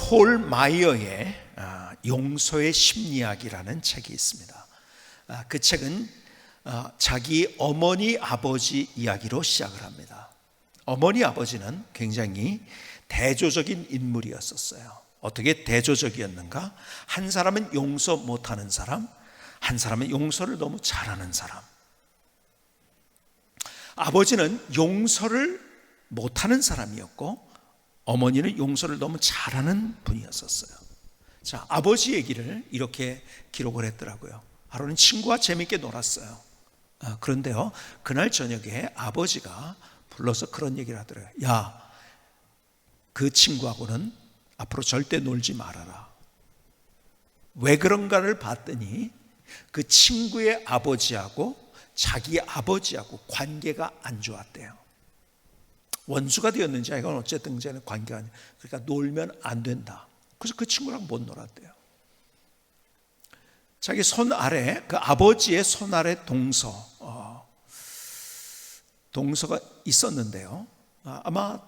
폴 마이어의 용서의 심리학이라는 책이 있습니다. 그 책은 자기 어머니 아버지 이야기로 시작을 합니다. 어머니 아버지는 굉장히 대조적인 인물이었었어요. 어떻게 대조적이었는가? 한 사람은 용서 못하는 사람, 한 사람은 용서를 너무 잘하는 사람. 아버지는 용서를 못하는 사람이었고 어머니는 용서를 너무 잘하는 분이었었어요. 자, 아버지 얘기를 이렇게 기록을 했더라고요. 하루는 친구와 재밌게 놀았어요. 그런데요, 그날 저녁에 아버지가 불러서 그런 얘기를 하더래요. 야, 그 친구하고는 앞으로 절대 놀지 말아라. 왜 그런가를 봤더니 그 친구의 아버지하고 자기 아버지하고 관계가 안 좋았대요. 원수가 되었는지 이건 어쨌든 관계가 아니에요. 그러니까 놀면 안 된다. 그래서 그 친구랑 못 놀았대요. 자기 손 아래, 그 아버지의 손 아래 동서가 있었는데요. 아마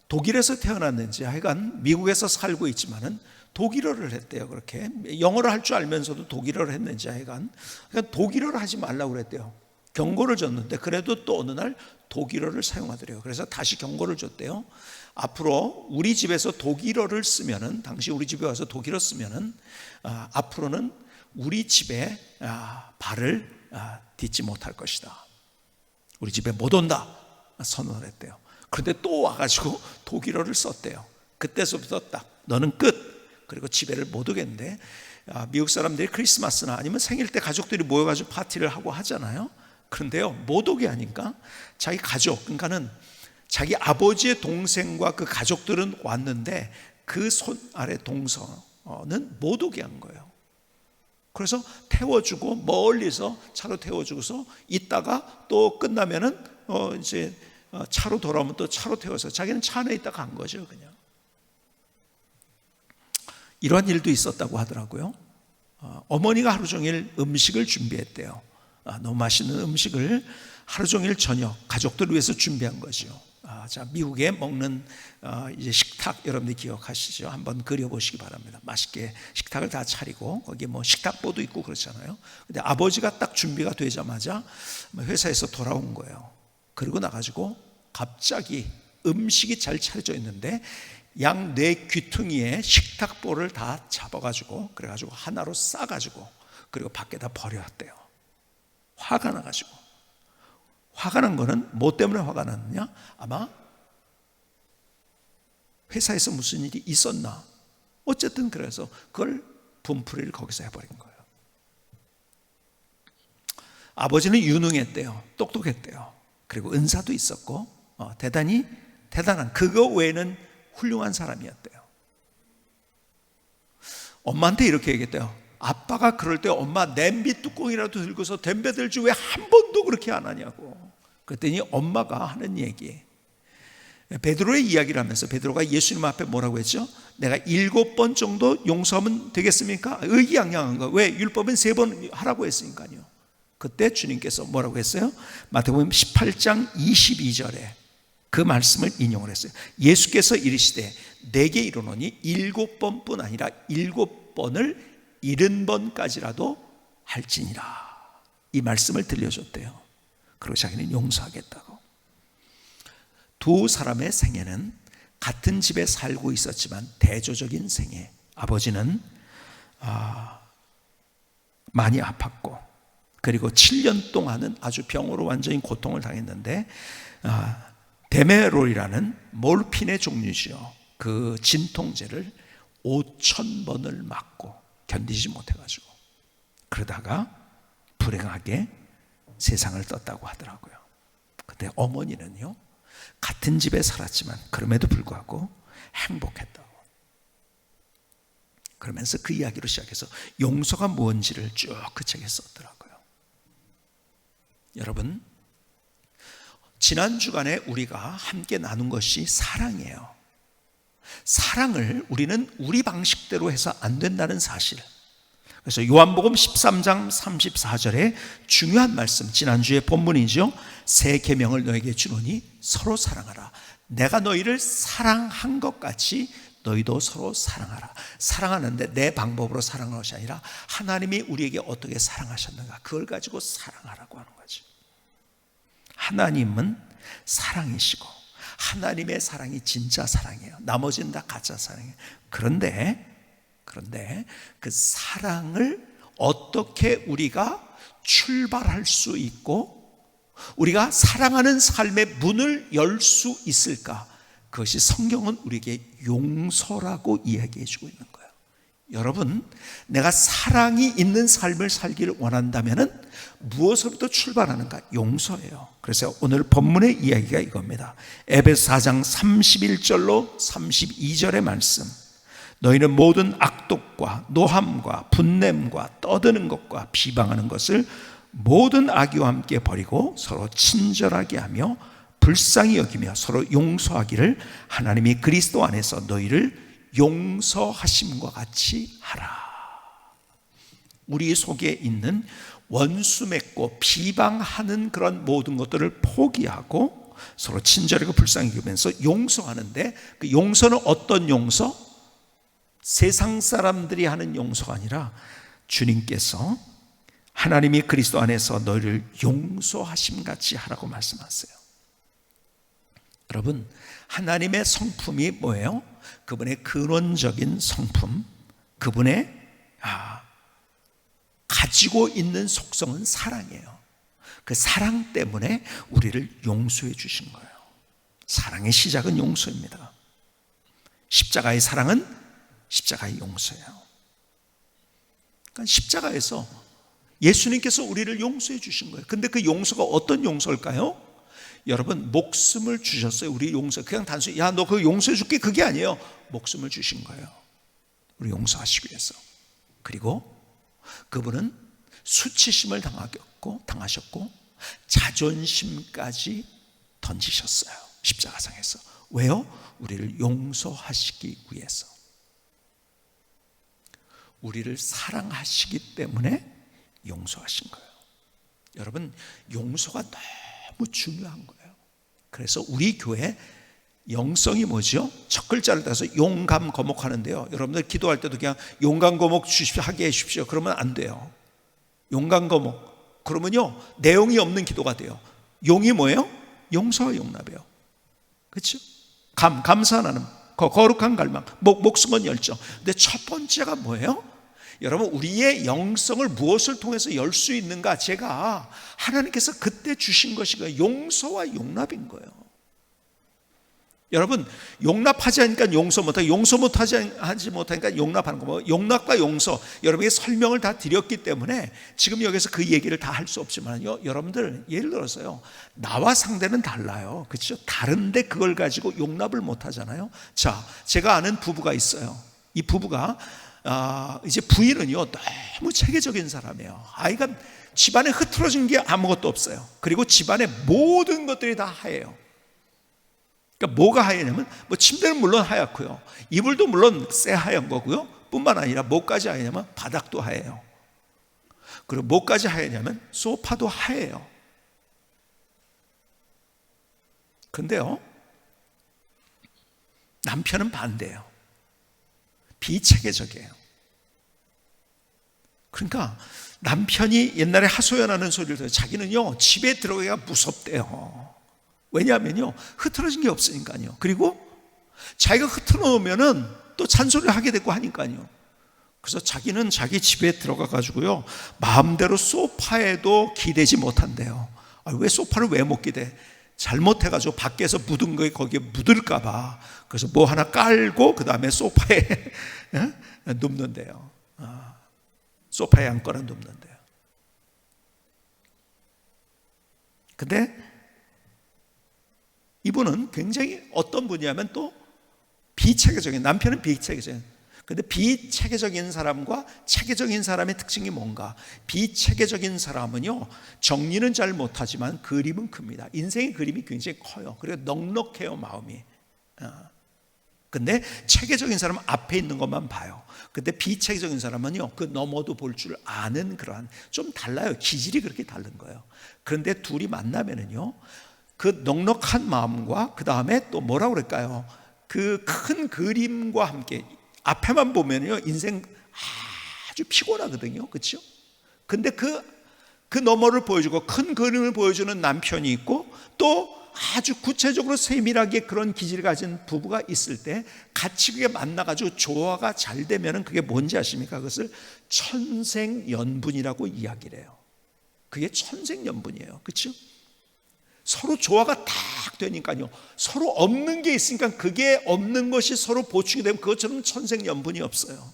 독일에서 태어났는지 하여간 미국에서 살고 있지만은 독일어를 했대요. 그렇게 영어를 할 줄 알면서도 독일어를 했는지 하여간 그러니까 독일어를 하지 말라고 그랬대요. 경고를 줬는데 그래도 또 어느 날 독일어를 사용하더래요. 그래서 다시 경고를 줬대요. 앞으로 우리 집에서 독일어를 쓰면은, 당시 우리 집에 와서 독일어 쓰면은 앞으로는 우리 집에 발을 딛지 못할 것이다. 우리 집에 못 온다 선언을 했대요. 그런데 또 와가지고 독일어를 썼대요. 그때서부터 딱 너는 끝. 그리고 집에를 못 오겠는데, 미국 사람들이 크리스마스나 아니면 생일 때 가족들이 모여가지고 파티를 하고 하잖아요. 그런데요, 못 오게 하니까 자기 가족, 그러니까는 자기 아버지의 동생과 그 가족들은 왔는데 그 손 아래 동서는 못 오게 한 거예요. 그래서 태워주고 멀리서 차로 태워주고서 있다가 또 끝나면은 이제 차로 돌아오면 또 차로 태워서 자기는 차 안에 있다가 간 거죠. 그냥 이런 일도 있었다고 하더라고요. 어머니가 하루 종일 음식을 준비했대요. 너무 맛있는 음식을 하루 종일 저녁 가족들을 위해서 준비한 거죠. 자, 미국에 먹는 이제 식탁 여러분들이 기억하시죠? 한번 그려보시기 바랍니다. 맛있게 식탁을 다 차리고 거기에 뭐 식탁보도 있고 그렇잖아요. 근데 아버지가 딱 준비가 되자마자 회사에서 돌아온 거예요. 그리고 나가지고 갑자기 음식이 잘 차려져 있는데 양 네 귀퉁이에 식탁보를 다 잡아가지고 그래가지고 하나로 싸가지고 그리고 밖에다 버려왔대요. 화가 나가지고. 화가 난 거는 뭐 때문에 화가 났느냐? 아마 회사에서 무슨 일이 있었나? 어쨌든 그래서 그걸 분풀이를 거기서 해버린 거예요. 아버지는 유능했대요. 똑똑했대요. 그리고 은사도 있었고 대단히 대단한, 그거 외에는 훌륭한 사람이었대요. 엄마한테 이렇게 얘기했대요. 아빠가 그럴 때 엄마 냄비 뚜껑이라도 들고서 덤벼 들지 왜 한 번도 그렇게 안 하냐고. 그랬더니 엄마가 하는 얘기, 베드로의 이야기를 하면서 베드로가 예수님 앞에 뭐라고 했죠? 내가 7번 정도 용서하면 되겠습니까? 의기양양한 거. 왜? 율법은 3번 하라고 했으니까요. 그때 주님께서 뭐라고 했어요? 마태복음 18장 22절에 그 말씀을 인용을 했어요. 예수께서 이르시되 내게 이르노니 7번뿐 아니라 7번을 70번까지라도 할지니라. 이 말씀을 들려줬대요. 그리고 자기는 용서하겠다고. 두 사람의 생애는 같은 집에 살고 있었지만 대조적인 생애. 아버지는 많이 아팠고 그리고 7년 동안은 아주 병으로 완전히 고통을 당했는데 데메롤이라는 몰핀의 종류죠. 그 진통제를 5,000번을 맞고 견디지 못해가지고 그러다가 불행하게 세상을 떴다고 하더라고요. 근데 어머니는요, 같은 집에 살았지만 그럼에도 불구하고 행복했다고. 그러면서 그 이야기로 시작해서 용서가 뭔지를 쭉 그 책에 썼더라고요. 여러분, 지난 주간에 우리가 함께 나눈 것이 사랑이에요. 사랑을 우리는 우리 방식대로 해서 안 된다는 사실, 그래서 요한복음 13장 34절에 중요한 말씀, 지난주의 본문이죠. 새 계명을 너에게 주노니 서로 사랑하라. 내가 너희를 사랑한 것 같이 너희도 서로 사랑하라. 사랑하는데 내 방법으로 사랑하는 것이 아니라 하나님이 우리에게 어떻게 사랑하셨는가, 그걸 가지고 사랑하라고 하는 거지. 하나님은 사랑이시고 하나님의 사랑이 진짜 사랑이에요. 나머지는 다 가짜 사랑이에요. 그런데 그 사랑을 어떻게 우리가 출발할 수 있고 우리가 사랑하는 삶의 문을 열 수 있을까? 그것이 성경은 우리에게 용서라고 이야기해 주고 있는 거예요. 여러분, 내가 사랑이 있는 삶을 살기를 원한다면 무엇으로부터 출발하는가? 용서예요. 그래서 오늘 본문의 이야기가 이겁니다. 에베소 4장 31절로 32절의 말씀. 너희는 모든 악독과 노함과 분냄과 떠드는 것과 비방하는 것을 모든 악의와 함께 버리고 서로 친절하게 하며 불쌍히 여기며 서로 용서하기를 하나님이 그리스도 안에서 너희를 용서하심과 같이 하라. 우리 속에 있는 원수 맺고 비방하는 그런 모든 것들을 포기하고 서로 친절하고 불쌍히 여기면서 용서하는데, 그 용서는 어떤 용서? 세상 사람들이 하는 용서가 아니라 주님께서 하나님이 그리스도 안에서 너희를 용서하심같이 하라고 말씀하세요. 여러분, 하나님의 성품이 뭐예요? 그분의 근원적인 성품, 그분의 가지고 있는 속성은 사랑이에요. 그 사랑 때문에 우리를 용서해 주신 거예요. 사랑의 시작은 용서입니다. 십자가의 사랑은 십자가의 용서예요. 그러니까 십자가에서 예수님께서 우리를 용서해 주신 거예요. 근데 그 용서가 어떤 용서일까요? 여러분, 목숨을 주셨어요. 우리 용서, 그냥 단순히 야 너 그 용서해 줄게, 그게 아니에요. 목숨을 주신 거예요. 우리 용서하시기 위해서. 그리고 그분은 수치심을 당하셨고 자존심까지 던지셨어요. 십자가상에서. 왜요? 우리를 용서하시기 위해서. 우리를 사랑하시기 때문에 용서하신 거예요. 여러분, 용서가 너무 중요한 거예요. 그래서 우리 교회 영성이 뭐죠? 첫 글자를 따서 용감 거목 하는데요. 여러분들 기도할 때도 그냥 용감 거목 주십시오, 하게 해주십시오, 그러면 안 돼요. 용감 거목 그러면요 내용이 없는 기도가 돼요. 용이 뭐예요? 용서와 용납이에요. 그렇죠? 감사하는 거룩한 갈망, 목숨은 열정. 근데 첫 번째가 뭐예요? 여러분, 우리의 영성을 무엇을 통해서 열 수 있는가? 제가 하나님께서 그때 주신 것이 용서와 용납인 거예요. 여러분, 용납하지 않으니까 용서 못하고, 용서 하지 못하니까 용납하는 거. 용납과 용서, 여러분에게 설명을 다 드렸기 때문에 지금 여기서 그 얘기를 다 할 수 없지만요, 여러분들 예를 들어서요, 나와 상대는 달라요. 그렇죠? 다른데 그걸 가지고 용납을 못 하잖아요. 자, 제가 아는 부부가 있어요. 이 부부가 이제 부인은요 너무 체계적인 사람이에요. 아이가 집안에 흐트러진 게 아무것도 없어요. 그리고 집안의 모든 것들이 다 하얘요. 그러니까 뭐가 하얘냐면, 침대는 물론 하얗고요, 이불도 물론 새하얀 거고요, 뿐만 아니라 뭐까지 하얘냐면 바닥도 하얘요. 그리고 뭐까지 하얘냐면 소파도 하얘요. 근데요, 남편은 반대예요. 비체계적이에요. 그러니까 남편이 옛날에 하소연하는 소리를 들어요. 자기는요 집에 들어가기가 무섭대요. 왜냐하면요 흐트러진 게 없으니까요. 그리고 자기가 흐트러 놓으면은 또 잔소리를 하게 되고 하니까요. 그래서 자기는 자기 집에 들어가 가지고요 마음대로 소파에도 기대지 못한대요. 왜 소파를 왜 못 기대? 잘못해가지고 밖에서 묻은 거에 거기에 묻을까봐. 그래서 뭐 하나 깔고 그 다음에 소파에 눕는데요. 소파에 앉거나 눕는데요. 근데 이분은 굉장히 어떤 분이냐면 또 비체계적인, 남편은 비체계적인. 근데 비체계적인 사람과 체계적인 사람의 특징이 뭔가? 비체계적인 사람은요 정리는 잘 못하지만 그림은 큽니다. 인생의 그림이 굉장히 커요. 그리고 넉넉해요, 마음이. 근데 체계적인 사람은 앞에 있는 것만 봐요. 근데 비체계적인 사람은요, 그 너머도 볼 줄 아는 그러한, 좀 달라요. 기질이 그렇게 다른 거예요. 그런데 둘이 만나면은요, 그 넉넉한 마음과 그 다음에 또 뭐라고 그럴까요? 그 큰 그림과 함께 앞에만 보면요, 인생 아주 피곤하거든요. 그렇죠? 근데 그 너머를 보여주고 큰 그림을 보여주는 남편이 있고, 또 아주 구체적으로 세밀하게 그런 기질을 가진 부부가 있을 때 같이 그게 만나가지고 조화가 잘 되면은 그게 뭔지 아십니까? 그것을 천생연분이라고 이야기를 해요. 그게 천생연분이에요. 그렇죠? 서로 조화가 딱 되니까요, 서로 없는 게 있으니까 그게 없는 것이 서로 보충이 되면 그것처럼 천생연분이 없어요.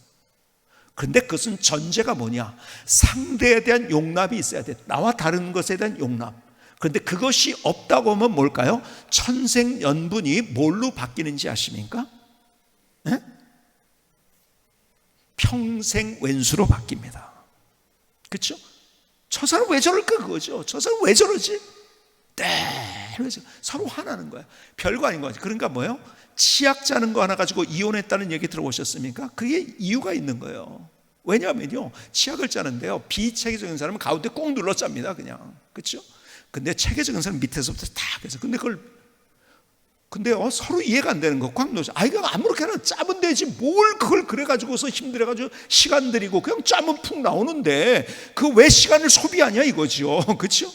그런데 그것은 전제가 뭐냐? 상대에 대한 용납이 있어야 돼. 나와 다른 것에 대한 용납. 그런데 그것이 없다고 하면 뭘까요? 천생연분이 뭘로 바뀌는지 아십니까? 네? 평생왼수로 바뀝니다. 그렇죠? 저 사람 왜 저럴까 그거죠. 저 사람 왜 저러지? 그래서 서로 화나는 거야. 별거 아닌 거지. 그러니까 뭐예요? 치약 짜는 거 하나 가지고 이혼했다는 얘기 들어보셨습니까? 그게 이유가 있는 거예요. 왜냐하면요, 치약을 짜는데요, 비체계적인 사람은 가운데 꼭 눌러 짭니다. 그냥. 그렇죠? 근데 체계적인 사람은 밑에서부터 딱 해서, 근데 서로 이해가 안 되는 거 꽉 넣어서, 이거 아무렇게나 짜면 되지 뭘 그걸 그래가지고서 힘들어가지고 시간 들이고 그냥 짜면 푹 나오는데 그 왜 시간을 소비하냐 이거죠. 그렇죠?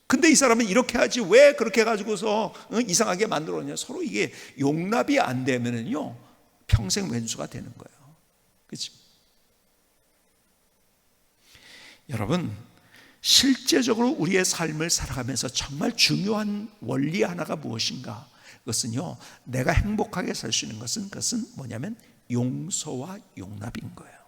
근데 이 사람은 이렇게 하지 왜 그렇게 해가지고서 이상하게 만들었냐. 서로 이게 용납이 안 되면은요, 평생 왼수가 되는 거예요. 그렇죠? 여러분, 실제적으로 우리의 삶을 살아가면서 정말 중요한 원리 하나가 무엇인가? 그것은요, 내가 행복하게 살 수 있는 그것은 뭐냐면 용서와 용납인 거예요.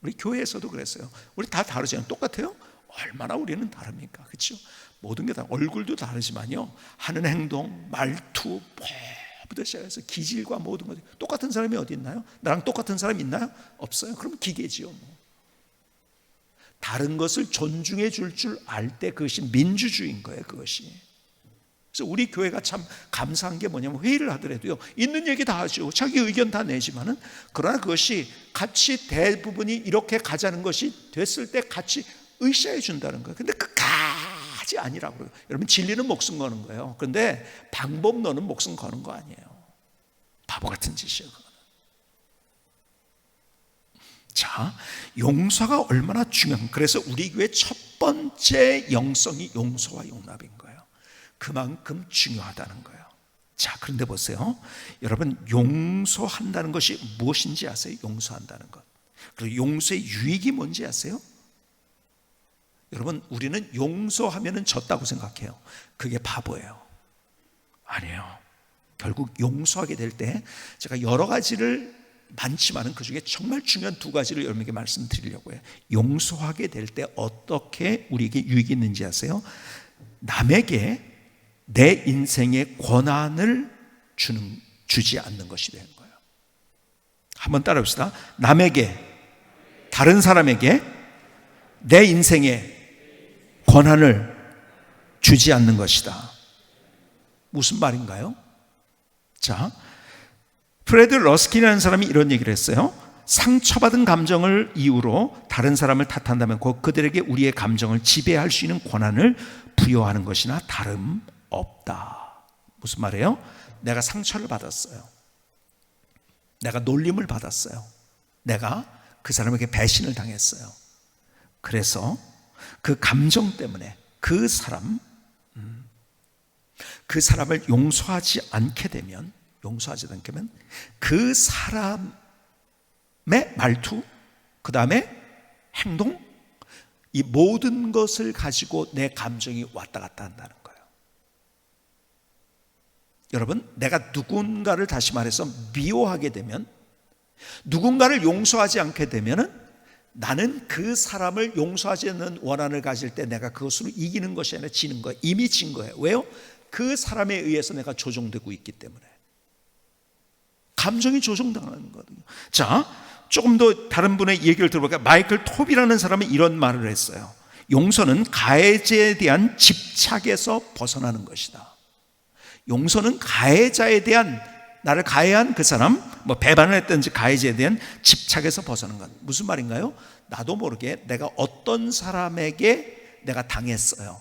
우리 교회에서도 그랬어요. 우리 다 다르잖아요. 똑같아요? 얼마나 우리는 다릅니까? 그렇죠? 모든 게 다, 얼굴도 다르지만요, 하는 행동, 말투, 부터 시작해서 기질과 모든 것, 똑같은 사람이 어디 있나요? 나랑 똑같은 사람 있나요? 없어요. 그럼 기계지요. 뭐. 다른 것을 존중해 줄 알 때 그것이 민주주의인 거예요. 그것이. 그래서 우리 교회가 참 감사한 게 뭐냐면, 회의를 하더라도요, 있는 얘기 다 하죠. 자기 의견 다 내지만은, 그러나 그것이 같이 대부분이 이렇게 가자는 것이 됐을 때 같이 으쌰해 준다는 거예요. 근데 끝까지 아니라고 그래요. 여러분, 진리는 목숨 거는 거예요. 그런데 방법론은 목숨 거는 거 아니에요. 바보 같은 짓이에요. 자, 용서가 얼마나 중요한, 그래서 우리 교회 첫 번째 영성이 용서와 용납인 거예요. 그만큼 중요하다는 거예요. 자, 그런데 보세요. 여러분, 용서한다는 것이 무엇인지 아세요? 용서한다는 것. 그리고 용서의 유익이 뭔지 아세요? 여러분, 우리는 용서하면은 졌다고 생각해요. 그게 바보예요. 아니에요. 결국 용서하게 될 때, 제가 여러 가지를 많지만은 그 중에 정말 중요한 두 가지를 여러분에게 말씀드리려고 해요. 용서하게 될 때 어떻게 우리에게 유익이 있는지 아세요? 남에게 내 인생의 권한을 주지 않는 것이 되는 거예요. 한번 따라합시다. 남에게, 다른 사람에게 내 인생의 권한을 주지 않는 것이다. 무슨 말인가요? 자, 프레드 러스킨이라는 사람이 이런 얘기를 했어요. 상처받은 감정을 이유로 다른 사람을 탓한다면 곧 그들에게 우리의 감정을 지배할 수 있는 권한을 부여하는 것이나 다름없다. 무슨 말이에요? 내가 상처를 받았어요. 내가 놀림을 받았어요. 내가 그 사람에게 배신을 당했어요. 그래서 그 감정 때문에 그 사람을 용서하지 않게 되면 그 사람의 말투, 그 다음에 행동, 이 모든 것을 가지고 내 감정이 왔다 갔다 한다는 거예요. 여러분, 내가 누군가를, 다시 말해서 미워하게 되면, 누군가를 용서하지 않게 되면은 나는 그 사람을 용서하지 않는 원한을 가질 때 내가 그것으로 이기는 것이 아니라 지는 거예요. 이미 진 거예요. 왜요? 그 사람에 의해서 내가 조종되고 있기 때문에. 감정이 조종당하는 거거든요. 자, 조금 더 다른 분의 얘기를 들어볼까요? 마이클 톱이라는 사람이 이런 말을 했어요. 용서는 가해자에 대한 집착에서 벗어나는 것이다. 용서는 가해자에 대한 나를 가해한 그 사람, 뭐 배반을 했든지 가해자에 대한 집착에서 벗어나는 것. 무슨 말인가요? 나도 모르게 내가 어떤 사람에게 내가 당했어요.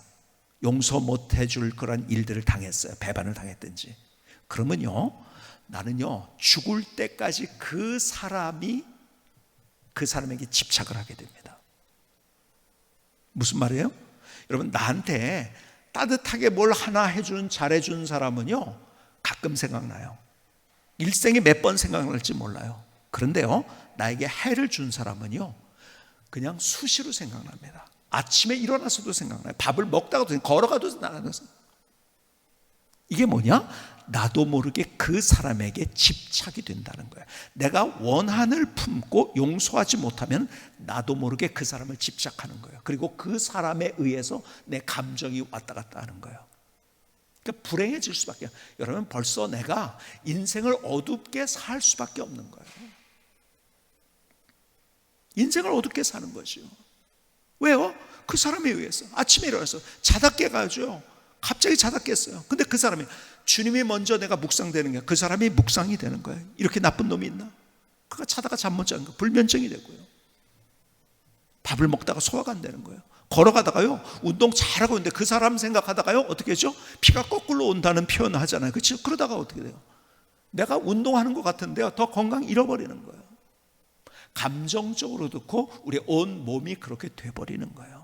용서 못 해줄 그런 일들을 당했어요. 배반을 당했든지. 그러면요, 나는요, 죽을 때까지 그 사람에게 집착을 하게 됩니다. 무슨 말이에요? 여러분, 나한테 따뜻하게 뭘 하나 해준, 잘해준 사람은요, 가끔 생각나요. 일생에 몇 번 생각날지 몰라요. 그런데요, 나에게 해를 준 사람은요, 그냥 수시로 생각납니다. 아침에 일어나서도 생각나요. 밥을 먹다가도, 걸어가도 나가서. 이게 뭐냐? 나도 모르게 그 사람에게 집착이 된다는 거예요. 내가 원한을 품고 용서하지 못하면 나도 모르게 그 사람을 집착하는 거예요. 그리고 그 사람에 의해서 내 감정이 왔다 갔다 하는 거예요. 그러니까 불행해질 수밖에. 여러분, 벌써 내가 인생을 어둡게 살 수밖에 없는 거예요. 인생을 어둡게 사는 거죠. 왜요? 그 사람에 의해서. 아침에 일어나서 자다 깨가지고 갑자기 자다 깼어요. 근데 그 사람이, 주님이 먼저 내가 묵상되는 게, 그 사람이 묵상이 되는 거예요. 이렇게 나쁜 놈이 있나? 그가 자다가 잠 못 자는 거예요. 불면증이 되고요. 밥을 먹다가 소화가 안 되는 거예요. 걸어가다가요, 운동 잘하고 있는데 그 사람 생각하다가요, 어떻게 하죠? 피가 거꾸로 온다는 표현을 하잖아요. 그렇죠? 그러다가 어떻게 돼요? 내가 운동하는 것 같은데요, 더 건강 잃어버리는 거예요. 감정적으로 듣고 우리 온 몸이 그렇게 돼버리는 거예요.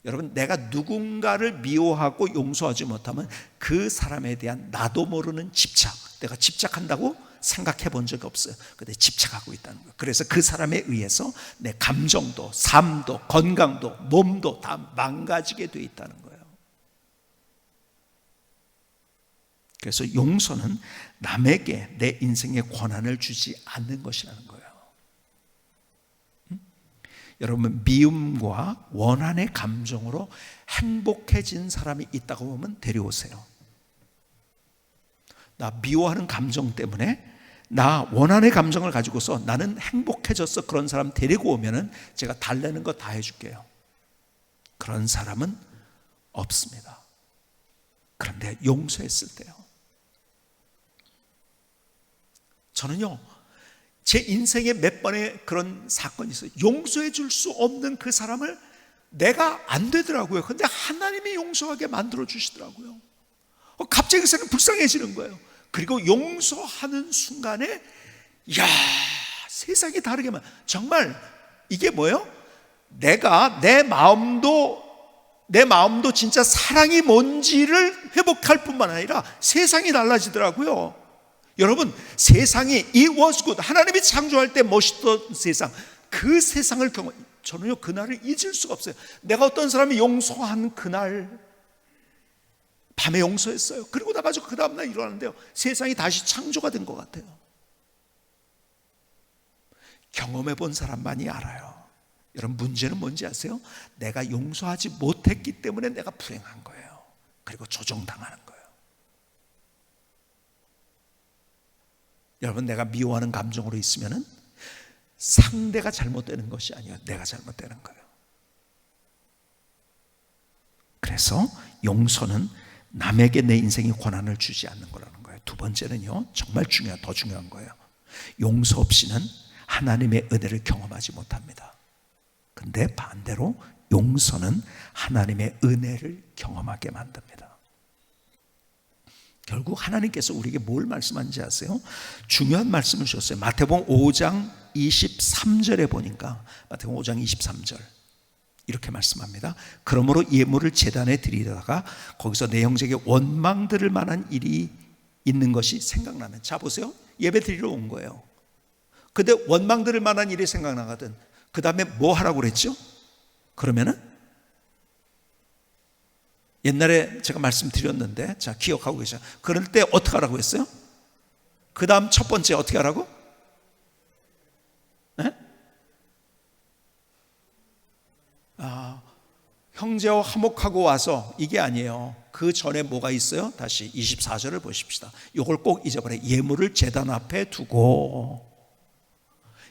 여러분, 내가 누군가를 미워하고 용서하지 못하면 그 사람에 대한 나도 모르는 집착, 내가 집착한다고 생각해 본 적이 없어요. 근데 집착하고 있다는 거예요. 그래서 그 사람에 의해서 내 감정도, 삶도, 건강도, 몸도 다 망가지게 돼 있다는 거예요. 그래서 용서는 남에게 내 인생에 권한을 주지 않는 것이라는 거예요. 여러분, 미움과 원한의 감정으로 행복해진 사람이 있다고 보면 데려오세요. 나 미워하는 감정 때문에, 나 원한의 감정을 가지고서 나는 행복해졌어, 그런 사람 데리고 오면은 제가 달래는 거 다 해줄게요. 그런 사람은 없습니다. 그런데 용서했을 때요, 저는요, 제 인생에 몇 번의 그런 사건이 있어요. 용서해 줄 수 없는 그 사람을 내가 안 되더라고요. 근데 하나님이 용서하게 만들어 주시더라고요. 갑자기 그 사람이 불쌍해지는 거예요. 그리고 용서하는 순간에, 이야, 세상이 다르게만. 정말 이게 뭐예요? 내가 내 마음도 진짜 사랑이 뭔지를 회복할 뿐만 아니라 세상이 달라지더라고요. 여러분, 세상이 it was good, 하나님이 창조할 때 멋있던 세상, 그 세상을 저는요, 그날을 잊을 수가 없어요. 내가 어떤 사람이 용서한 그날 밤에 용서했어요. 그리고 나가지고 그 다음날 일어나는데요, 세상이 다시 창조가 된 것 같아요. 경험해 본 사람만이 알아요. 여러분, 문제는 뭔지 아세요? 내가 용서하지 못했기 때문에 내가 불행한 거예요. 그리고 조종당하는 거예요. 여러분, 내가 미워하는 감정으로 있으면은 상대가 잘못되는 것이 아니에요. 내가 잘못되는 거예요. 그래서 용서는 남에게 내 인생에 권한을 주지 않는 거라는 거예요. 두 번째는요, 정말 더 중요한 거예요. 용서 없이는 하나님의 은혜를 경험하지 못합니다. 근데 반대로 용서는 하나님의 은혜를 경험하게 만듭니다. 결국 하나님께서 우리에게 뭘 말씀하는지 아세요? 중요한 말씀을 주셨어요. 마태복음 5장 23절에 보니까, 마태복음 5장 23절 이렇게 말씀합니다. 그러므로 예물을 제단에 드리다가 거기서 내 형제에게 원망 들을 만한 일이 있는 것이 생각나면, 자 보세요, 예배 드리러 온 거예요. 근데 원망 들을 만한 일이 생각나거든. 그 다음에 뭐 하라고 그랬죠? 그러면은 옛날에 제가 말씀드렸는데, 자, 기억하고 계셔. 그럴 때 어떻게 하라고 했어요? 그 다음 첫 번째 어떻게 하라고? 네? 형제와 화목하고 와서, 이게 아니에요. 그 전에 뭐가 있어요? 다시 24절을 보십시다. 이걸 꼭 잊어버려요. 예물을 제단 앞에 두고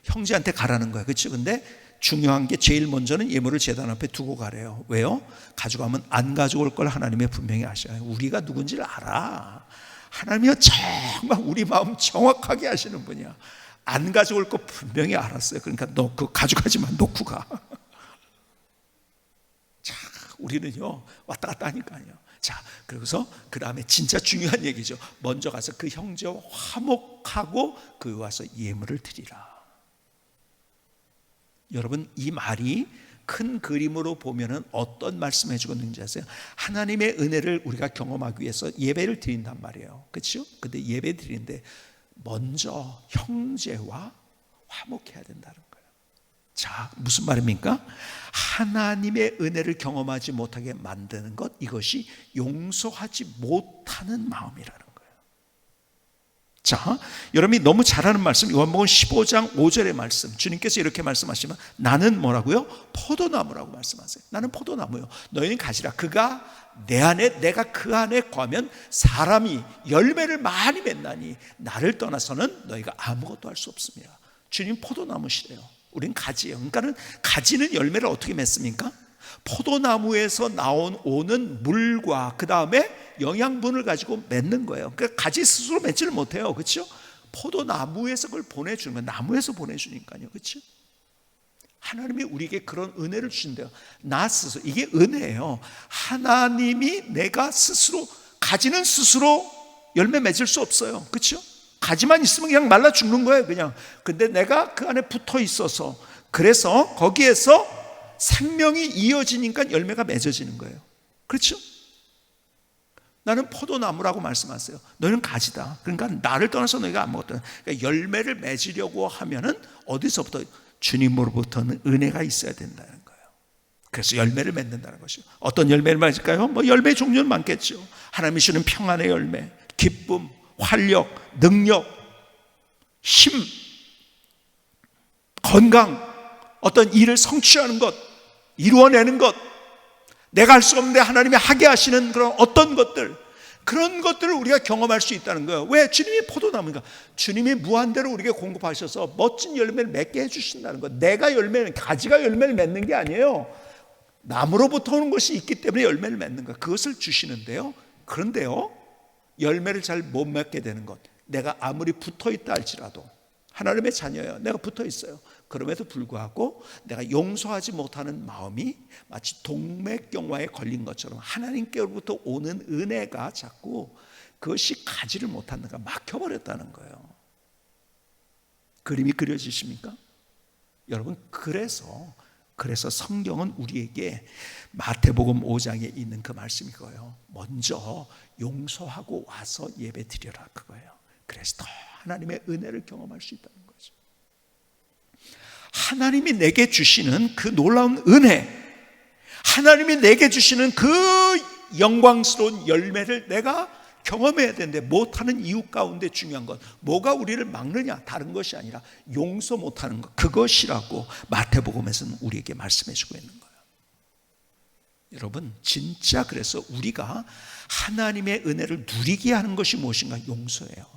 형제한테 가라는 거예요. 그렇죠? 근데 중요한 게, 제일 먼저는 예물을 제단 앞에 두고 가래요. 왜요? 가져가면 안 가져올 걸 하나님이 분명히 아셔요. 우리가 누군지를 알아. 하나님이요 정말 우리 마음 정확하게 하시는 분이야. 안 가져올 거 분명히 알았어요. 그러니까 너 그거 가져가지만 놓고 가. 자, 우리는요 왔다 갔다 하니까요. 자, 그러고서 그 다음에 진짜 중요한 얘기죠. 먼저 가서 그 형제와 화목하고 그 와서 예물을 드리라. 여러분, 이 말이 큰 그림으로 보면은 어떤 말씀을 해주고 있는지 아세요? 하나님의 은혜를 우리가 경험하기 위해서 예배를 드린단 말이에요. 그렇죠? 근데 예배 드리는데 먼저 형제와 화목해야 된다는 거예요. 자, 무슨 말입니까? 하나님의 은혜를 경험하지 못하게 만드는 것, 이것이 용서하지 못하는 마음이라는 거예요. 자, 여러분이 너무 잘 아는 말씀, 요한복음 15장 5절의 말씀, 주님께서 이렇게 말씀하시면 나는 뭐라고요? 포도나무라고 말씀하세요. 나는 포도나무요, 너희는 가지라. 그가 내 안에, 내가 그 안에 거하면 사람이 열매를 많이 맺나니 나를 떠나서는 너희가 아무것도 할 수 없습니다. 주님 포도나무시래요. 우린 가지예요. 그러니까는 가지는 열매를 어떻게 맺습니까? 포도나무에서 오는 물과 그 다음에 영양분을 가지고 맺는 거예요. 그러니까 가지 스스로 맺지를 못해요. 그렇죠? 포도나무에서 그걸 보내주는 거예요. 나무에서 보내주니까요. 그렇죠? 하나님이 우리에게 그런 은혜를 주신대요. 나 스스로, 이게 은혜예요. 하나님이 내가 스스로, 가지는 스스로 열매 맺을 수 없어요. 그렇죠? 가지만 있으면 그냥 말라 죽는 거예요, 그냥. 근데 내가 그 안에 붙어 있어서, 그래서 거기에서 생명이 이어지니까 열매가 맺어지는 거예요. 그렇죠? 나는 포도나무라고 말씀하세요. 너희는 가지다. 그러니까 나를 떠나서 너희가 아무것도. 그러니까 열매를 맺으려고 하면은 어디서부터? 주님으로부터는 은혜가 있어야 된다는 거예요. 그래서 열매를 맺는다는 것이요. 어떤 열매를 맺을까요? 뭐 열매 종류는 많겠죠. 하나님이 주는 평안의 열매, 기쁨, 활력, 능력, 힘, 건강, 어떤 일을 성취하는 것, 이루어내는 것, 내가 할 수 없는데 하나님이 하게 하시는 그런 어떤 것들, 그런 것들을 우리가 경험할 수 있다는 거예요. 왜? 주님이 포도나무니까. 주님이 무한대로 우리에게 공급하셔서 멋진 열매를 맺게 해주신다는 것. 내가 열매는, 가지가 열매를 맺는 게 아니에요. 나무로부터 오는 것이 있기 때문에 열매를 맺는 것, 그것을 주시는데요. 그런데요, 열매를 잘 못 맺게 되는 것, 내가 아무리 붙어 있다 할지라도, 하나님의 자녀예요. 내가 붙어 있어요. 그럼에도 불구하고 내가 용서하지 못하는 마음이 마치 동맥경화에 걸린 것처럼 하나님께로부터 오는 은혜가 자꾸 그것이 가지를 못하는가, 막혀버렸다는 거예요. 그림이 그려지십니까? 여러분, 그래서 성경은 우리에게 마태복음 5장에 있는 그 말씀이 그거예요. 먼저 용서하고 와서 예배 드려라, 그거예요. 그래서 더 하나님의 은혜를 경험할 수 있다는 거죠. 하나님이 내게 주시는 그 놀라운 은혜, 하나님이 내게 주시는 그 영광스러운 열매를 내가 경험해야 되는데 못하는 이유 가운데 중요한 것, 뭐가 우리를 막느냐? 다른 것이 아니라 용서 못하는 것, 그것이라고 마태복음에서는 우리에게 말씀해 주고 있는 거예요. 여러분, 진짜 그래서 우리가 하나님의 은혜를 누리게 하는 것이 무엇인가? 용서예요.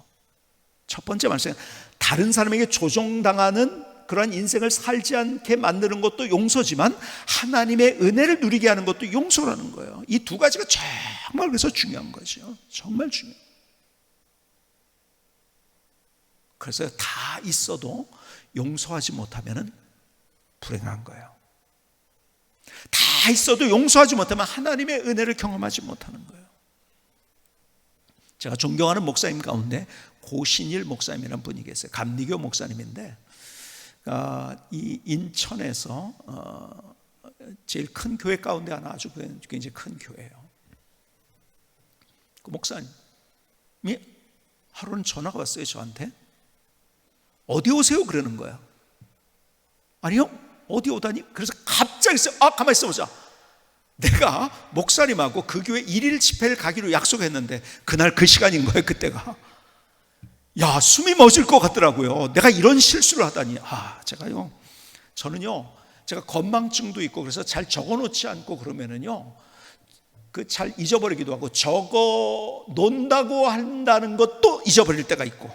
첫 번째 말씀, 다른 사람에게 조종당하는 그러한 인생을 살지 않게 만드는 것도 용서지만 하나님의 은혜를 누리게 하는 것도 용서라는 거예요. 이 두 가지가 정말 그래서 중요한 거죠. 정말 중요해요. 그래서 다 있어도 용서하지 못하면 불행한 거예요. 다 있어도 용서하지 못하면 하나님의 은혜를 경험하지 못하는 거예요. 제가 존경하는 목사님 가운데 고신일 목사님이라는 분이 계세요. 감리교 목사님인데 이 인천에서 제일 큰 교회 가운데 하나, 아주 굉장히 큰 교회예요. 그 목사님이 하루는 전화가 왔어요, 저한테. 어디 오세요? 그러는 거야. 아니요, 어디 오다니? 그래서 갑자기 가만히 있어보자. 내가 목사님하고 그 교회 1일 집회를 가기로 약속했는데 그날 그 시간인 거예요, 그때가. 야, 숨이 멎을 것 같더라고요. 내가 이런 실수를 하다니. 저는요, 제가 건망증도 있고 그래서 잘 적어놓지 않고 그러면은요, 그 잘 잊어버리기도 하고, 적어 놓는다고 한다는 것도 잊어버릴 때가 있고.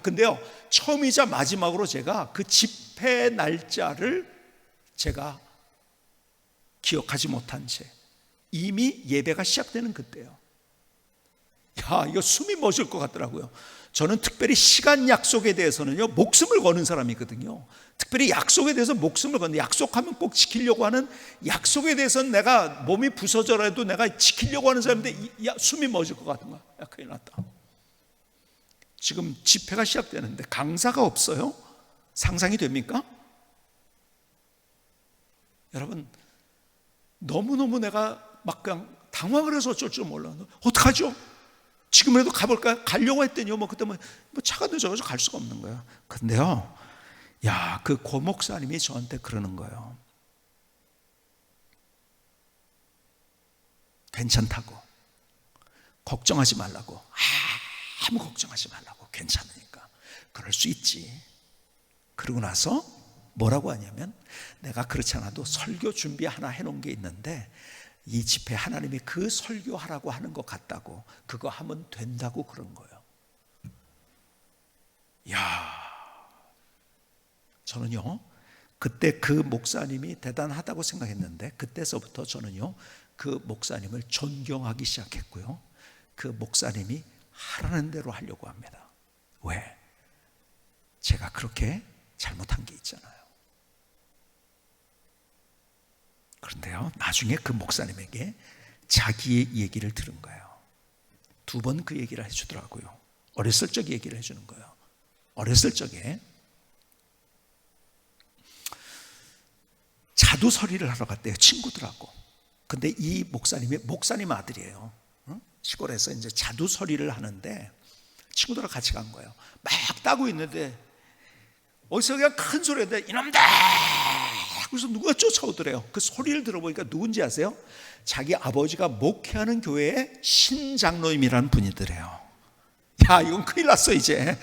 근데요, 처음이자 마지막으로 제가 그 집회 날짜를 제가 기억하지 못한 채 이미 예배가 시작되는 그때요. 이거 숨이 멎을 것 같더라고요. 저는 특별히 시간 약속에 대해서는요, 목숨을 거는 사람이거든요. 특별히 약속에 대해서 목숨을 거는, 약속하면 꼭 지키려고 하는, 약속에 대해서는 내가 몸이 부서져라도 내가 지키려고 하는 사람인데 숨이 멎을 것 같은 거야. 큰일 났다. 지금 집회가 시작되는데 강사가 없어요? 상상이 됩니까? 여러분, 너무너무 내가 막 그냥 당황을 해서 어쩔 줄 몰라. 어떡하죠? 지금이라도 가볼까요? 가려고 했더니요, 그때 차가 늦어가지고 갈 수가 없는 거야. 근데요, 그 고목사님이 저한테 그러는 거예요. 괜찮다고, 걱정하지 말라고, 아무 걱정하지 말라고, 괜찮으니까 그럴 수 있지. 그러고 나서 뭐라고 하냐면, 내가 그렇지 않아도 설교 준비 하나 해놓은 게 있는데 이 집회 하나님이 그 설교하라고 하는 것 같다고, 그거 하면 된다고 그런 거예요. 저는요, 그때 그 목사님이 대단하다고 생각했는데, 그때서부터 저는요, 그 목사님을 존경하기 시작했고요, 그 목사님이 하라는 대로 하려고 합니다. 왜? 제가 그렇게 잘못한 게 있잖아요. 그런데요, 나중에 그 목사님에게 자기의 얘기를 들은 거예요. 2번 그 얘기를 해주더라고요. 어렸을 적 얘기를 해주는 거예요. 어렸을 적에 자두서리를 하러 갔대요, 친구들하고. 근데 이 목사님이 목사님 아들이에요. 시골에서 이제 자두서리를 하는데 친구들하고 같이 간 거예요. 막 따고 있는데 어디서 그냥 큰 소리인데, 이놈들! 그래서 누가 쫓아오더래요. 그 소리를 들어보니까 누군지 아세요? 자기 아버지가 목회하는 교회의 신장로님이라는 분이더래요. 이건 큰일 났어 이제.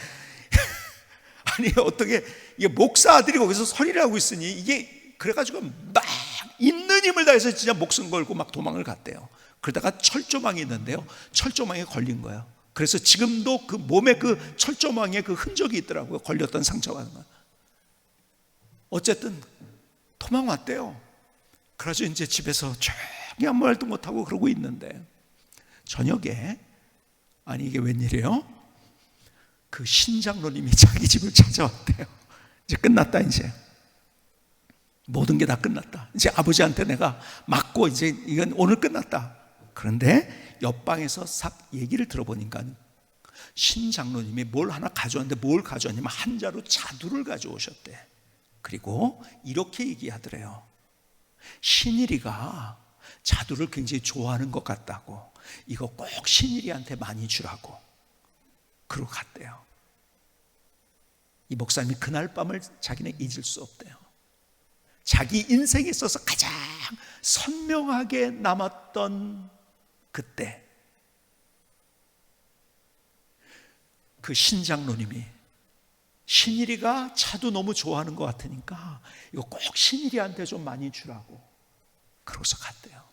아니, 어떻게 이게 목사 아들이 거기서 소리를 하고 있으니, 이게 그래가지고 막 있는 힘을 다해서 진짜 목숨 걸고 막 도망을 갔대요. 그러다가 철조망이 있는데요, 철조망에 걸린 거예요. 그래서 지금도 그 몸에 그 철조망에 그 흔적이 있더라고요. 걸렸던 상처가. 어쨌든 도망왔대요. 그래서 이제 집에서 조용히 아무 말도 못하고 그러고 있는데, 저녁에, 아니 이게 웬일이에요? 그 신장로님이 자기 집을 찾아왔대요. 이제 끝났다, 이제 모든 게 다 끝났다. 이제 아버지한테 내가 맞고 이제 이건 오늘 끝났다. 그런데 옆방에서 싹 얘기를 들어보니까 신장로님이 뭘 하나 가져왔는데, 뭘 가져왔냐면 한 자루 자두를 가져오셨대. 그리고 이렇게 얘기하더래요. 신일이가 자두를 굉장히 좋아하는 것 같다고, 이거 꼭 신일이한테 많이 주라고 그러고 갔대요. 이 목사님이 그날 밤을 자기는 잊을 수 없대요. 자기 인생에 있어서 가장 선명하게 남았던 그때, 그 신장로님이 신일이가 차도 너무 좋아하는 것 같으니까 이거 꼭 신일이한테 좀 많이 주라고 그러고서 갔대요.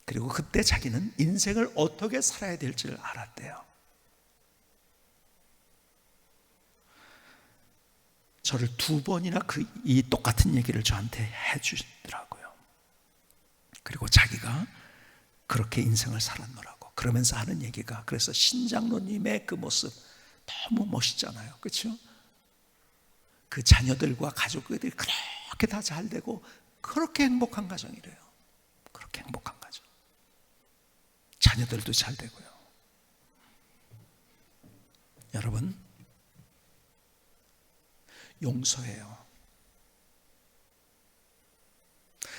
그리고 그때 자기는 인생을 어떻게 살아야 될지를 알았대요. 저를 2번이나 이 똑같은 얘기를 저한테 해주시더라고요. 그리고 자기가 그렇게 인생을 살았노라고 그러면서 하는 얘기가, 그래서 신장로님의 그 모습 너무 멋있잖아요. 그렇죠? 그 자녀들과 가족들이 그렇게 다 잘 되고 그렇게 행복한 가정이래요. 그렇게 행복한 가정. 자녀들도 잘 되고요. 여러분, 용서해요.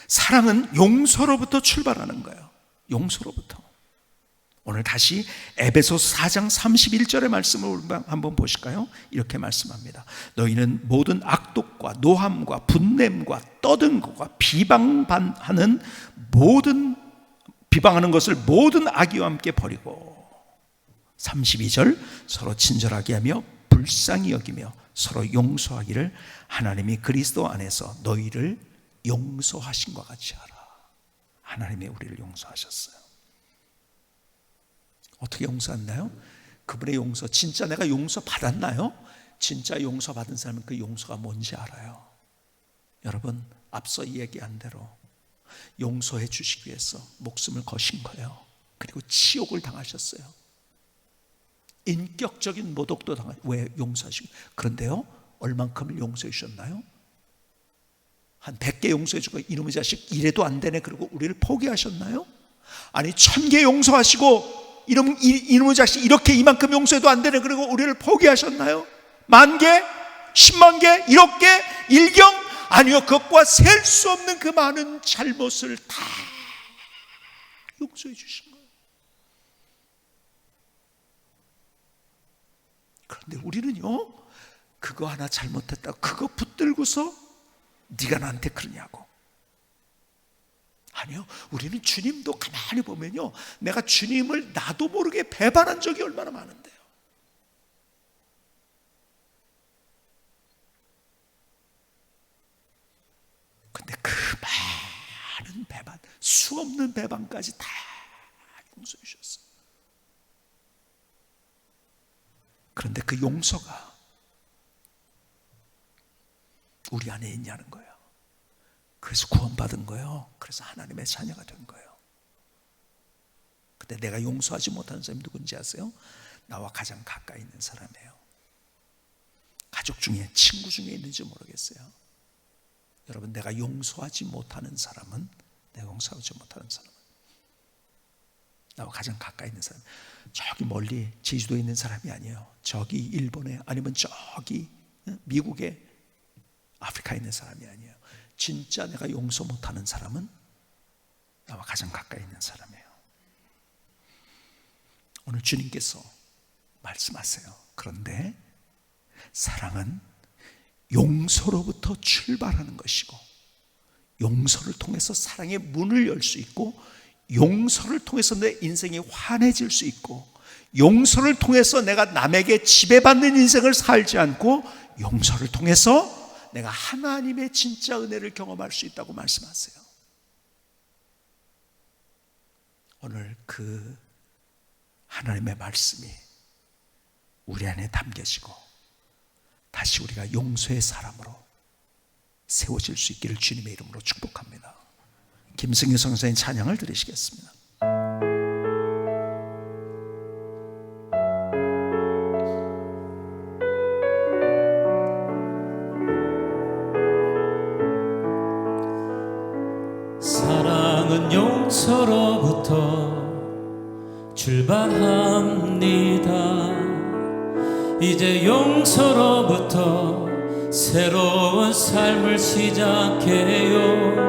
사랑은 용서로부터 출발하는 거예요. 용서로부터. 오늘 다시 에베소서 4장 31절의 말씀을 한번 보실까요? 이렇게 말씀합니다. 너희는 모든 악독과 노함과 분냄과 떠든 것과 비방하는 것을 모든 악의와 함께 버리고, 32절, 서로 친절하게 하며 불쌍히 여기며 서로 용서하기를 하나님이 그리스도 안에서 너희를 용서하신 것 같이 하라. 하나님이 우리를 용서하셨어요. 어떻게 용서했나요? 그분의 용서, 진짜 내가 용서 받았나요? 진짜 용서 받은 사람은 그 용서가 뭔지 알아요. 여러분, 앞서 이야기한 대로 용서해 주시기 위해서 목숨을 거신 거예요. 그리고 치욕을 당하셨어요. 인격적인 모독도 당하셨어요. 왜? 용서하시고. 그런데요, 얼만큼을 용서해 주셨나요? 한 100개 용서해 주고 이놈의 자식 이래도 안 되네 그리고 우리를 포기하셨나요? 아니 1000개 용서하시고 이놈의 자식 이렇게 이만큼 용서해도 안 되네 그리고 우리를 포기하셨나요? 10,000개? 100,000개? 1억 개? 1경? 아니요, 그것과 셀 수 없는 그 많은 잘못을 다 용서해 주신 거예요. 그런데 우리는요, 그거 하나 잘못했다고 그거 붙들고서 네가 나한테 그러냐고. 아니요, 우리는 주님도 가만히 보면요, 내가 주님을 나도 모르게 배반한 적이 얼마나 많은데요. 근데 그 많은 배반, 수없는 배반까지 다 용서해 주셨어요. 그런데 그 용서가 우리 안에 있냐는 거예요. 그래서 구원받은 거예요. 그래서 하나님의 자녀가 된 거예요. 근데 내가 용서하지 못하는 사람이 누군지 아세요? 나와 가장 가까이 있는 사람이에요. 가족 중에, 친구 중에 있는지 모르겠어요. 여러분, 내가 용서하지 못하는 사람은, 나와 가장 가까이 있는 사람, 저기 멀리 제주도에 있는 사람이 아니에요. 저기 일본에, 아니면 저기 미국에, 아프리카에 있는 사람이 아니에요. 진짜 내가 용서 못하는 사람은 나와 가장 가까이 있는 사람이에요. 오늘 주님께서 말씀하세요. 그런데 사랑은 용서로부터 출발하는 것이고, 용서를 통해서 사랑의 문을 열 수 있고, 용서를 통해서 내 인생이 환해질 수 있고, 용서를 통해서 내가 남에게 지배받는 인생을 살지 않고, 용서를 통해서 내가 하나님의 진짜 은혜를 경험할 수 있다고 말씀하세요. 오늘 그 하나님의 말씀이 우리 안에 담겨지고 다시 우리가 용서의 사람으로 세워질 수 있기를 주님의 이름으로 축복합니다. 김승희 성사님 찬양을 드리시겠습니다. 사랑은 용서로부터 출발합니다. 이제 용서로부터 새로운 삶을 시작해요.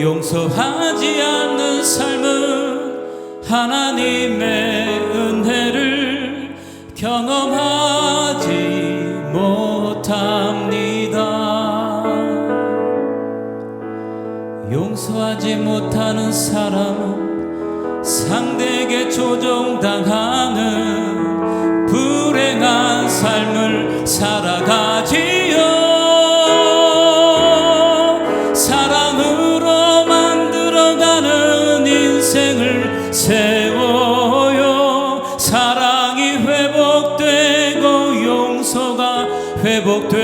용서하지 않는 삶은 하나님의 은혜를 경험하지 못합니다. 용서하지 못하는 사람은 상대에게 조종당하는 불행한 삶을 살아가지요. 사랑으로 만들어가는 인생을 세워요. 사랑이 회복되고 용서가 회복되는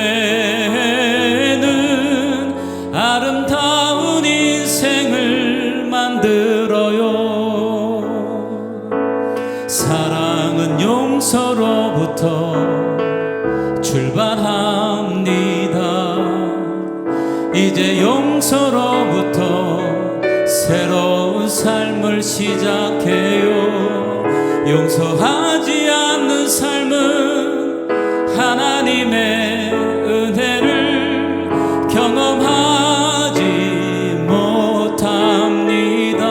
아름다운 인생을 만들어요. 사랑은 용서로부터 출발합니다. 이제 용서로부터 새로운 삶을 시작해요. 용서하지 않는 삶은 하나님의 은혜를 경험하지 못합니다.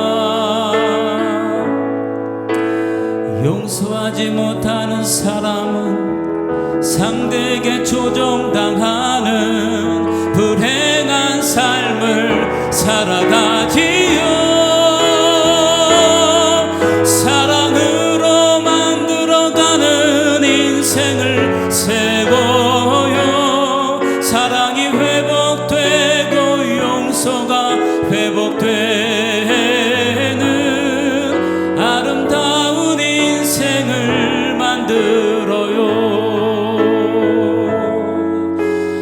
용서하지 못하는 사람은 상대에게 조종당하는 불행한 삶을 살아가지요. 사랑으로 만들어가는 인생을 세워요. 사랑이 회복되고 용서가 회복되는 아름다운 인생을 만들어요.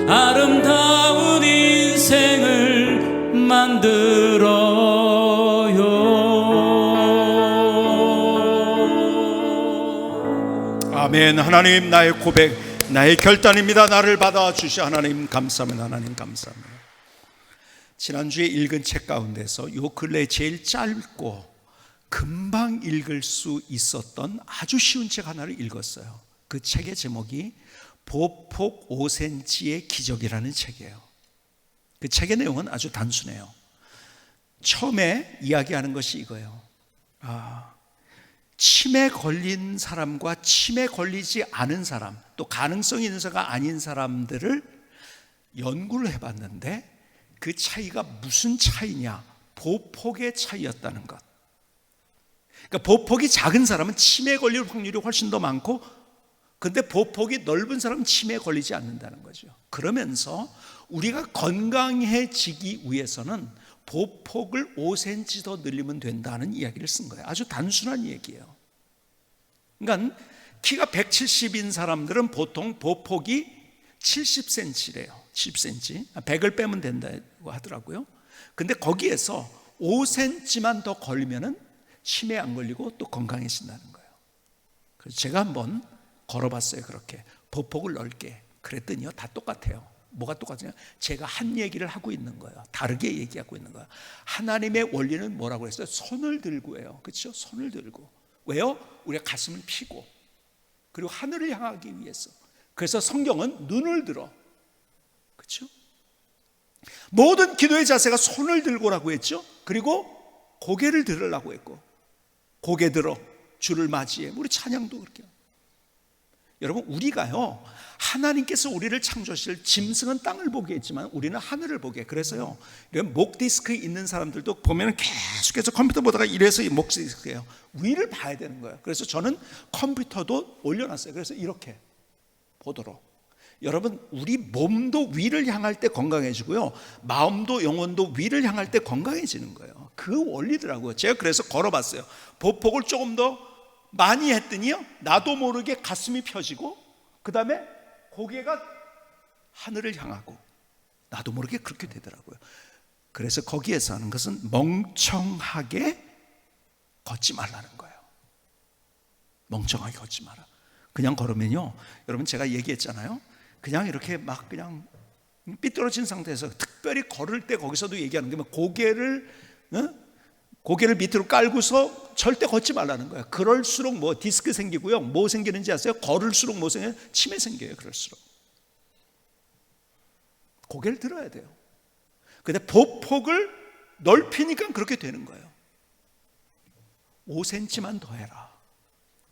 아름다운 인생을 만들어요. 아멘. 하나님, 나의 고백, 나의 결단입니다. 나를 받아주시 하나님 감사합니다. 하나님 감사합니다. 지난주에 읽은 책 가운데서 요 근래 제일 짧고 금방 읽을 수 있었던 아주 쉬운 책 하나를 읽었어요. 그 책의 제목이 보폭 5cm의 기적이라는 책이에요. 그 책의 내용은 아주 단순해요. 처음에 이야기하는 것이 이거예요. 치매 걸린 사람과 치매 걸리지 않은 사람, 또 가능성이 있는 사람과 아닌 사람들을 연구를 해봤는데 그 차이가 무슨 차이냐? 보폭의 차이였다는 것. 그러니까 보폭이 작은 사람은 치매에 걸릴 확률이 훨씬 더 많고, 근데 보폭이 넓은 사람은 치매에 걸리지 않는다는 거죠. 그러면서 우리가 건강해지기 위해서는 보폭을 5cm 더 늘리면 된다는 이야기를 쓴 거예요. 아주 단순한 얘기예요. 그러니까 키가 170인 사람들은 보통 보폭이 70cm래요. 70cm. 100을 빼면 된다고 하더라고요. 근데 거기에서 5cm만 더 걸리면은 치매 안 걸리고 또 건강해진다는 거예요. 그래서 제가 한번 걸어봤어요. 그렇게 보폭을 넓게. 그랬더니요, 다 똑같아요. 뭐가 똑같으냐? 제가 한 얘기를 하고 있는 거예요. 다르게 얘기하고 있는 거예요. 하나님의 원리는 뭐라고 했어요? 손을 들고 해요. 그렇죠? 손을 들고. 왜요? 우리가 가슴을 피고, 그리고 하늘을 향하기 위해서. 그래서 성경은 눈을 들어. 그렇죠? 모든 기도의 자세가 손을 들고라고 했죠. 그리고 고개를 들으라고 했고, 고개 들어 주를 맞이해. 우리 찬양도 그렇게. 여러분, 우리가요, 하나님께서 우리를 창조하실, 짐승은 땅을 보게 했지만 우리는 하늘을 보게. 그래서요, 목 디스크 있는 사람들도 보면 계속해서 컴퓨터 보다가 이래서 이 목 디스크예요. 위를 봐야 되는 거예요. 그래서 저는 컴퓨터도 올려놨어요. 그래서 이렇게 보도록. 여러분, 우리 몸도 위를 향할 때 건강해지고요, 마음도 영혼도 위를 향할 때 건강해지는 거예요. 그 원리더라고요. 제가 그래서 걸어봤어요. 보폭을 조금 더 많이 했더니요, 나도 모르게 가슴이 펴지고, 그 다음에 고개가 하늘을 향하고, 나도 모르게 그렇게 되더라고요. 그래서 거기에서 하는 것은 멍청하게 걷지 말라는 거예요. 멍청하게 걷지 마라. 그냥 걸으면요, 여러분, 제가 얘기했잖아요. 그냥 이렇게 막 그냥 삐뚤어진 상태에서 특별히 걸을 때 거기서도 얘기하는 게 고개를 밑으로 깔고서 절대 걷지 말라는 거예요. 그럴수록 뭐 디스크 생기고요, 뭐 생기는지 아세요? 걸을수록 뭐 생겨요? 치매 생겨요. 그럴수록 고개를 들어야 돼요. 근데 보폭을 넓히니까 그렇게 되는 거예요. 5cm만 더 해라.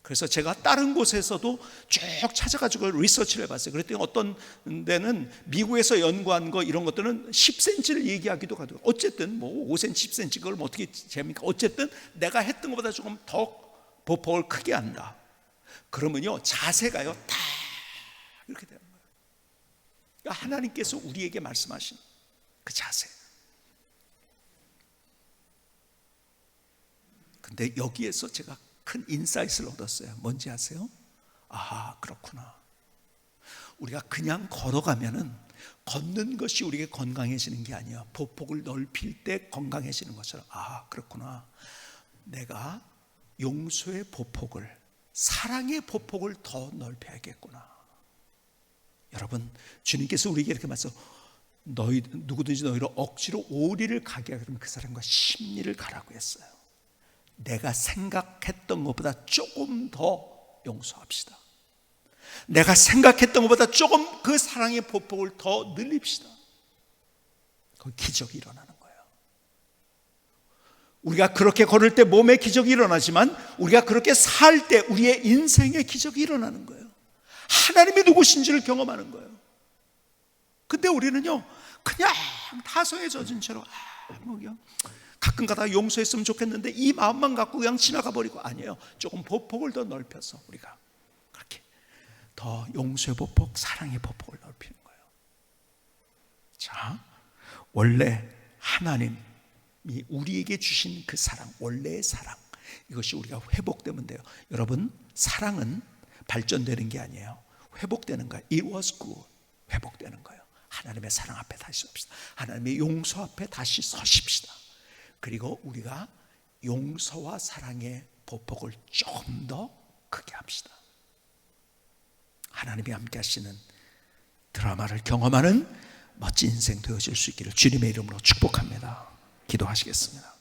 그래서 제가 다른 곳에서도 쭉 찾아가지고 리서치를 해봤어요. 그랬더니 어떤 데는 미국에서 연구한 거 이런 것들은 10cm를 얘기하기도 하고, 어쨌든 뭐 5cm, 10cm 그걸 뭐 어떻게 재합니까? 어쨌든 내가 했던 것보다 조금 더 보폭을 크게 한다. 그러면요, 자세가요 다 이렇게 되는 거예요. 그러니까 하나님께서 우리에게 말씀하신 그 자세. 근데 여기에서 제가 큰 인사이트를 얻었어요. 뭔지 아세요? 아, 그렇구나. 우리가 그냥 걸어가면은 걷는 것이 우리에게 건강해지는 게 아니야. 보폭을 넓힐 때 건강해지는 것처럼. 아, 그렇구나. 내가 용서의 보폭을, 사랑의 보폭을 더 넓혀야겠구나. 여러분, 주님께서 우리에게 이렇게 말씀, 누구든지 너희를 억지로 오리를 가게 하면 그 사람과 십리를 가라고 했어요. 내가 생각했던 것보다 조금 더 용서합시다. 내가 생각했던 것보다 조금 그 사랑의 보폭을 더 늘립시다. 그 기적이 일어나는 거예요. 우리가 그렇게 걸을 때 몸에 기적이 일어나지만, 우리가 그렇게 살 때 우리의 인생에 기적이 일어나는 거예요. 하나님이 누구신지를 경험하는 거예요. 근데 우리는요, 그냥 타성에 젖은 채로 그냥 가끔 가다가 용서했으면 좋겠는데 이 마음만 갖고 그냥 지나가 버리고, 아니에요. 조금 보폭을 더 넓혀서 우리가 그렇게 더 용서의 보폭, 사랑의 보폭을 넓히는 거예요. 자, 원래 하나님이 우리에게 주신 그 사랑, 원래의 사랑, 이것이 우리가 회복되면 돼요. 여러분, 사랑은 발전되는 게 아니에요. 회복되는 거예요. It was good. 회복되는 거예요. 하나님의 사랑 앞에 다시 섭시다. 하나님의 용서 앞에 다시 서십시다. 그리고 우리가 용서와 사랑의 보폭을 조금 더 크게 합시다. 하나님이 함께 하시는 드라마를 경험하는 멋진 인생 되어질 수 있기를 주님의 이름으로 축복합니다. 기도하시겠습니다.